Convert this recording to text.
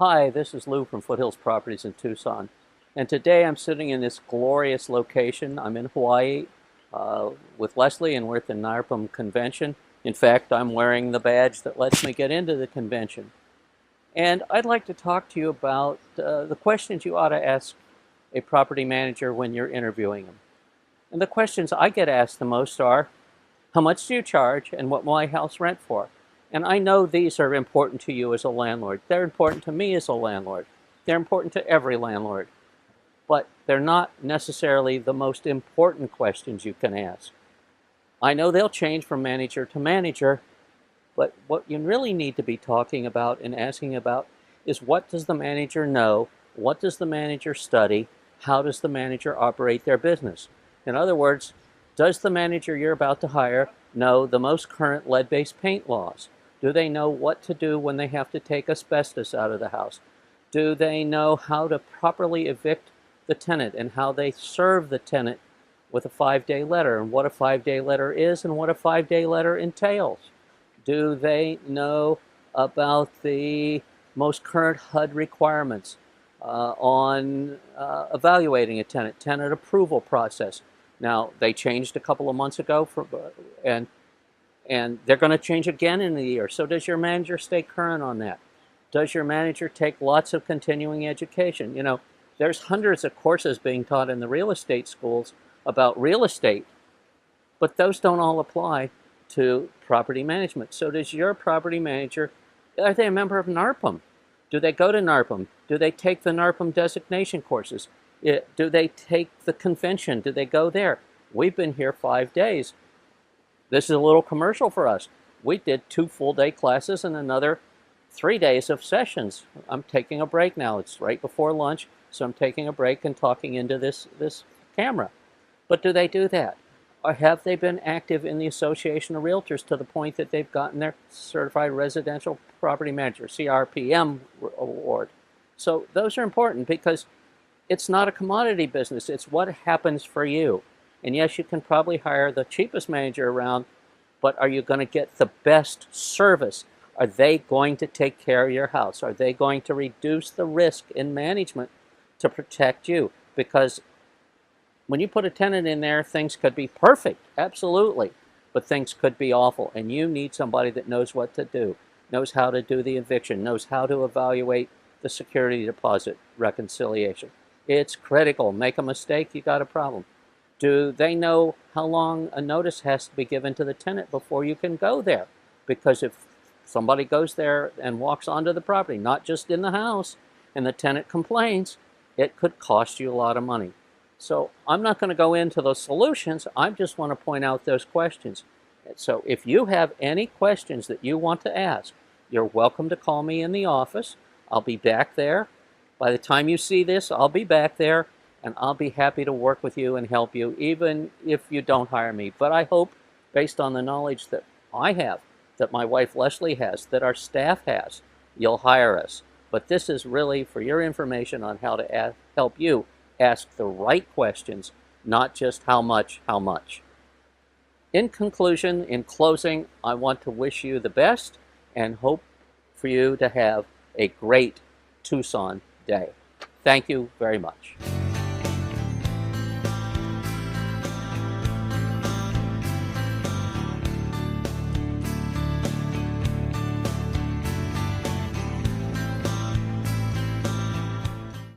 Hi, this is Lou from Foothills Properties in Tucson, and today I'm sitting in this glorious location. I'm in Hawaii with Leslie, and we're at the NARPM convention. In fact, I'm wearing the badge that lets me get into the convention. And I'd like to talk to you about the questions you ought to ask a property manager when you're interviewing them. And the questions I get asked the most are, how much do you charge and what will my house rent for? And I know these are important to you as a landlord. They're important to me as a landlord. They're important to every landlord. But they're not necessarily the most important questions you can ask. I know they'll change from manager to manager, but what you really need to be talking about and asking about is, what does the manager know? What does the manager study? How does the manager operate their business? In other words, does the manager you're about to hire know the most current lead-based paint laws? Do they know what to do when they have to take asbestos out of the house? Do they know how to properly evict the tenant and how they serve the tenant with a 5-day letter, and what a 5-day letter is and what a 5-day letter entails? Do they know about the most current HUD requirements on evaluating a tenant approval process? Now, they changed a couple of months ago, and they're going to change again in the year. So does your manager stay current on that? Does your manager take lots of continuing education? You know, there's hundreds of courses being taught in the real estate schools about real estate, but those don't all apply to property management. So does your property manager, are they a member of NARPM? Do they go to NARPM? Do they take the NARPM designation courses? Do they take the convention? Do they go there? We've been here 5 days. This is a little commercial for us. We did 2 full-day classes and another 3 days of sessions. I'm taking a break now. It's right before lunch, so I'm taking a break and talking into this camera. But do they do that? Or have they been active in the Association of Realtors to the point that they've gotten their Certified Residential Property Manager, CRPM award? So those are important, because it's not a commodity business. It's what happens for you. And yes, you can probably hire the cheapest manager around, but are you going to get the best service? Are they going to take care of your house? Are they going to reduce the risk in management to protect you? Because when you put a tenant in there, things could be perfect, absolutely, but things could be awful, and you need somebody that knows what to do, knows how to do the eviction, knows how to evaluate the security deposit reconciliation. It's critical. Make a mistake, you got a problem. Do they know how long a notice has to be given to the tenant before you can go there? Because if somebody goes there and walks onto the property, not just in the house, and the tenant complains, it could cost you a lot of money. So I'm not going to go into those solutions. I just want to point out those questions. So if you have any questions that you want to ask, you're welcome to call me in the office. I'll be back there. By the time you see this, I'll be back there, and I'll be happy to work with you and help you, even if you don't hire me. But I hope, based on the knowledge that I have, that my wife Leslie has, that our staff has, you'll hire us. But this is really for your information on how to help you ask the right questions, not just how much, how much. In conclusion, in closing, I want to wish you the best and hope for you to have a great Tucson day. Thank you very much.